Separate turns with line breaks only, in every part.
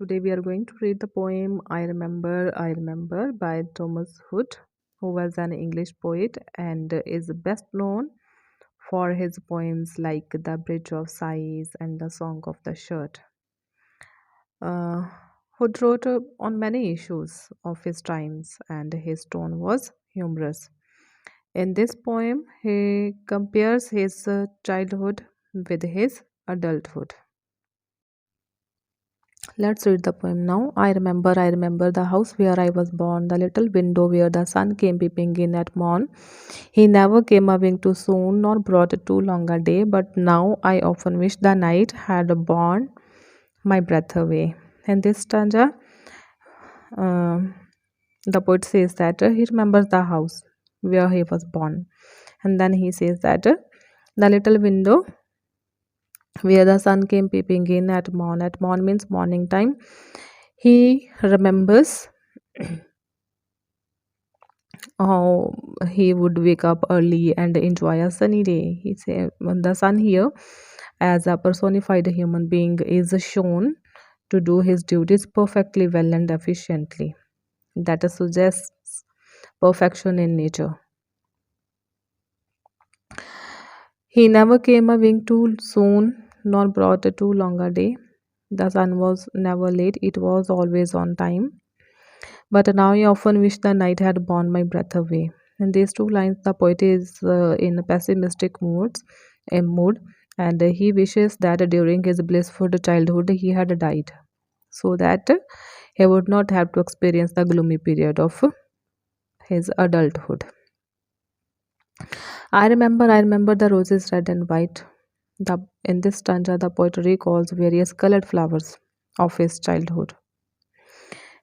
Today we are going to read the poem I Remember by Thomas Hood, who was an English poet and is best known for his poems like The Bridge of Sighs and The Song of the Shirt. Uh, Hood wrote on many issues of his times and his tone was humorous. In this poem, he compares his childhood with his adulthood. Let's read the poem now. I remember the house where I was born, the little window where the sun came peeping in at morn. He never came a wing too soon, nor brought too long a day, but now I often wish the night had borne my breath away. In this stanza, um the poet says that he remembers the house where he was born, and then he says that the little window where the sun came peeping in at morn. At morn means morning time. He remembers how he would wake up early and enjoy a sunny day. He said the sun here, as a personified human being, is shown to do his duties perfectly well and efficiently. That suggests perfection in nature. He never came a wing too soon, nor brought a too long a day. The sun was never late, it was always on time. But now I often wish the night had borne my breath away. In these two lines, the poet is in pessimistic mood, and he wishes that during his blissful childhood he had died, so that he would not have to experience the gloomy period of his adulthood. I remember the roses red and white. In this stanza, the poet recalls various colored flowers of his childhood,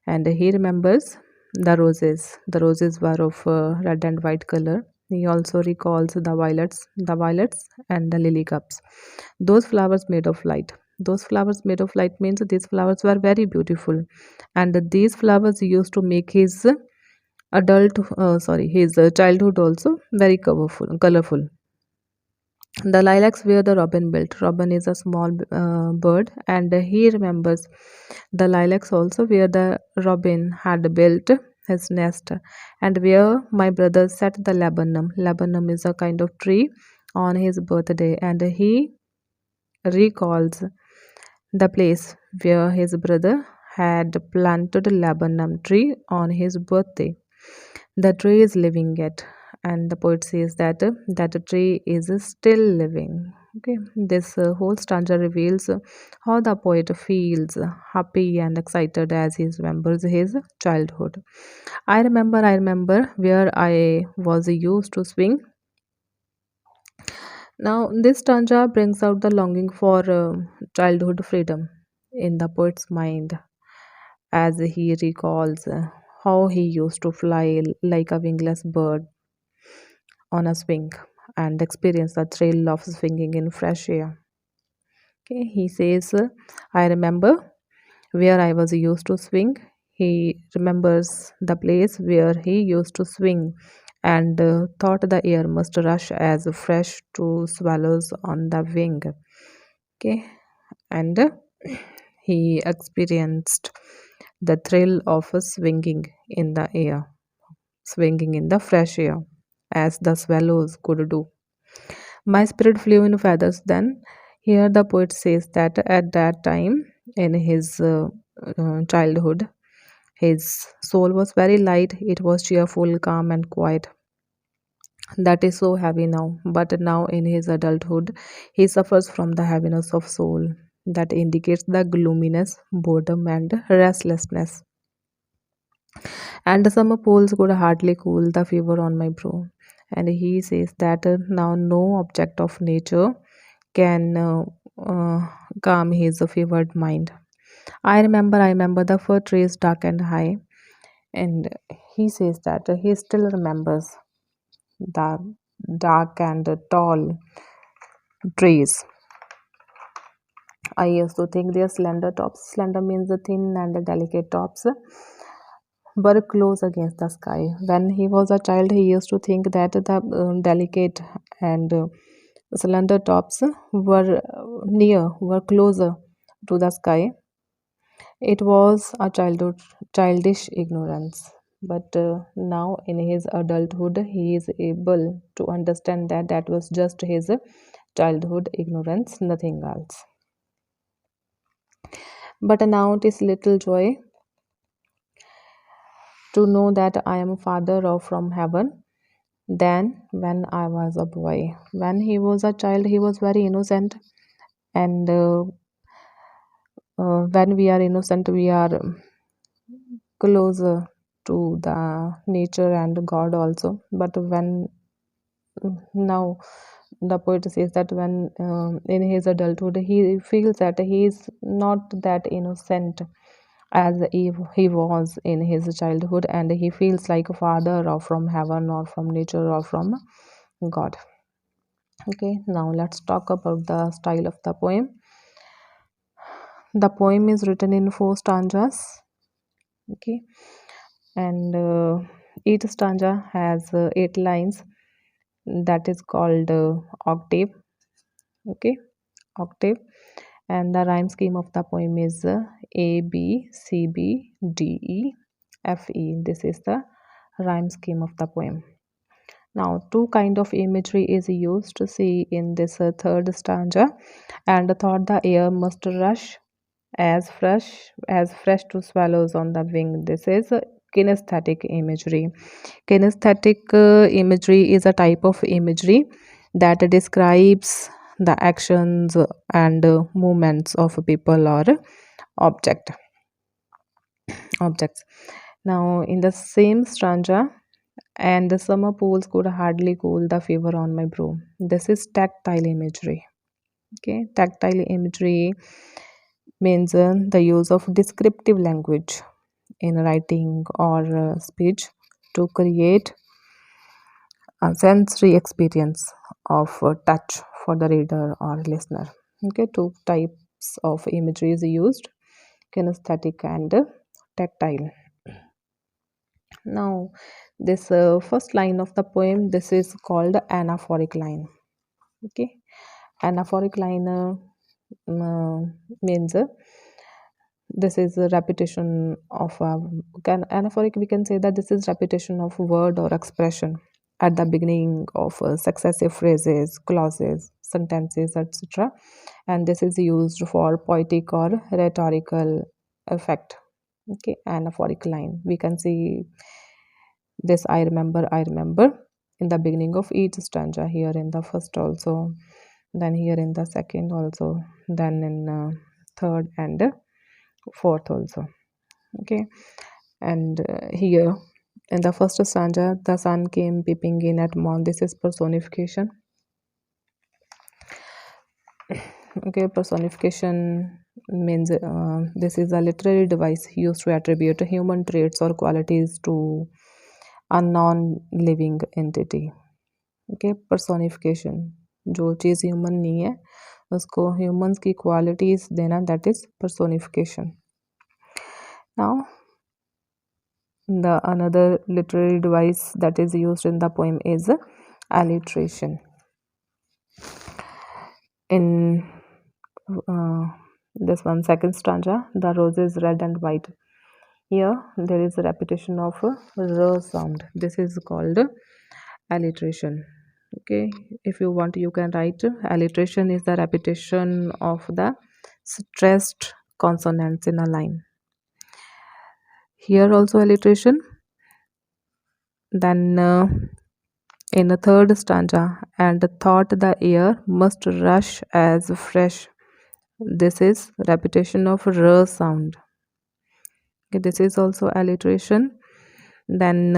and he remembers the roses were of red and white color. He also recalls the violets and the lily cups, those flowers made of light. Those flowers made of light means these flowers were very beautiful, and these flowers used to make his his childhood also very colorful. The lilacs were the robin built. Robin is a small bird, and he remembers the lilacs also where the robin had built his nest, and where my brother set the laburnum. Laburnum is a kind of tree on his birthday, and he recalls the place where his brother had planted a laburnum tree on his birthday. The tree is living yet, and the poet says that that tree is still living. Okay, this whole stanza reveals how the poet feels happy and excited as he remembers his childhood. I remember where I was used to swing. Now, this stanza brings out the longing for childhood freedom in the poet's mind as he recalls how he used to fly like a wingless bird on a swing and experience the thrill of swinging in fresh air. Okay, he says, I remember where I was used to swing. He remembers the place where he used to swing and thought the air must rush as fresh to swallows on the wing. Okay, and he experienced the thrill of swinging in the air, swinging in the fresh air, as the swallows could do. My spirit flew in feathers then. Here, the poet says that at that time in his childhood, his soul was very light, it was cheerful, calm, and quiet. That is so heavy now, but now in his adulthood, he suffers from the heaviness of soul that indicates the gloominess, boredom, and restlessness. And the summer pools could hardly cool the fever on my brow. And he says that now no object of nature can uh, calm his fevered mind. I remember the fir trees dark and high, and he says that he still remembers the dark and tall trees. I used to think their slender tops, slender means the thin and delicate tops, were close against the sky. When he was a child, he used to think that the delicate and slender tops were closer to the sky, It was a childish ignorance, but now in his adulthood, he is able to understand that that was just his childhood ignorance, nothing else. But now it is little joy to know that I am a father of from heaven than when I was a boy. When he was a child, he was very innocent, and when we are innocent, we are closer to the nature and God also. But when now the poet says that when in his adulthood he feels that he is not that innocent as he was in his childhood, and he feels like a father or from heaven or from nature or from God. Okay, now let's talk about the style of the poem. The poem is written in four stanzas. Okay, and each stanza has eight lines. That is called octave. Okay, octave. And the rhyme scheme of the poem is A B C B D E F E. This is the rhyme scheme of the poem. Now, two kind of imagery is used to see in this third stanza, and thought the air must rush as fresh to swallows on the wing. This is kinesthetic imagery. Kinesthetic imagery is a type of imagery that describes the actions and movements of people or object objects. Now, in the same stanza, and the summer pools could hardly cool the fever on my brow. This is tactile imagery. Okay, tactile imagery means the use of descriptive language in writing or speech to create a sensory experience of touch for the reader or listener. Okay, two types of imagery is used, kinesthetic and tactile. Now, this first line of the poem, this is called anaphoric line. Okay, anaphoric line means this is a repetition of anaphoric. We can say that this is repetition of word or expression at the beginning of successive phrases, clauses, sentences, etc. And this is used for poetic or rhetorical effect. Okay, anaphoric line. We can see this I remember in the beginning of each stanza, here in the first also, then here in the second also, then in third and fourth also. Okay, and here in the first stanza, the sun came peeping in at morn. This is personification. Okay, personification means this is a literary device used to attribute human traits or qualities to a non-living entity. Okay, personification, जो चीज़ human नहीं है उसको humans की qualities देना, that is personification. Now, the another literary device that is used in the poem is alliteration. In this one second stanza, the rose is red and white. Here there is a repetition of a r sound. This is called alliteration. Okay, if you want, you can write alliteration is the repetition of the stressed consonants in a line. Here also alliteration. Then in the third stanza, and thought the air must rush as fresh. This is repetition of r sound. Okay, this is also alliteration. Then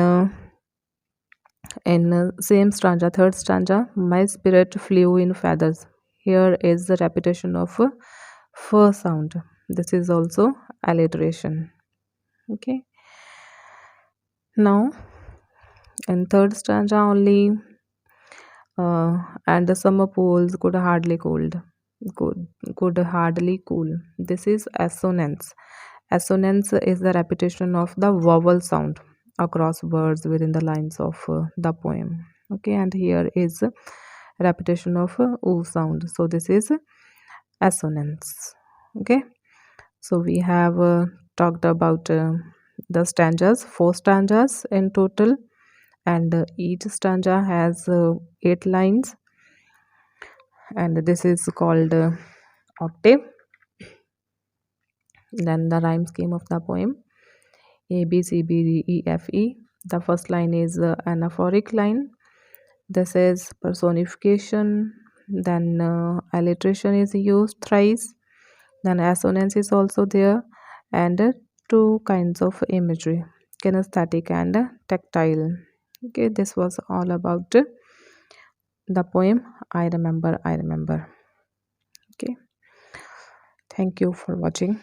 in same stanza, third stanza, my spirit flew in feathers. Here is the repetition of f sound. This is also alliteration. Okay. Now in third stanza only, and the summer pools could, could hardly cool. This is assonance. Assonance is the repetition of the vowel sound across words within the lines of the poem. Okay, and here is repetition of oo sound. So this is assonance. Okay, So we have talked about the stanzas, four stanzas in total, and each stanza has eight lines, and this is called octave. Then the rhyme scheme of the poem: A B C B D E F E. The first line is anaphoric line. This is personification. Then alliteration is used thrice. Then assonance is also there, and two kinds of imagery: kinesthetic and tactile. Okay, this was all about the poem I Remember, I Remember. Okay, thank you for watching.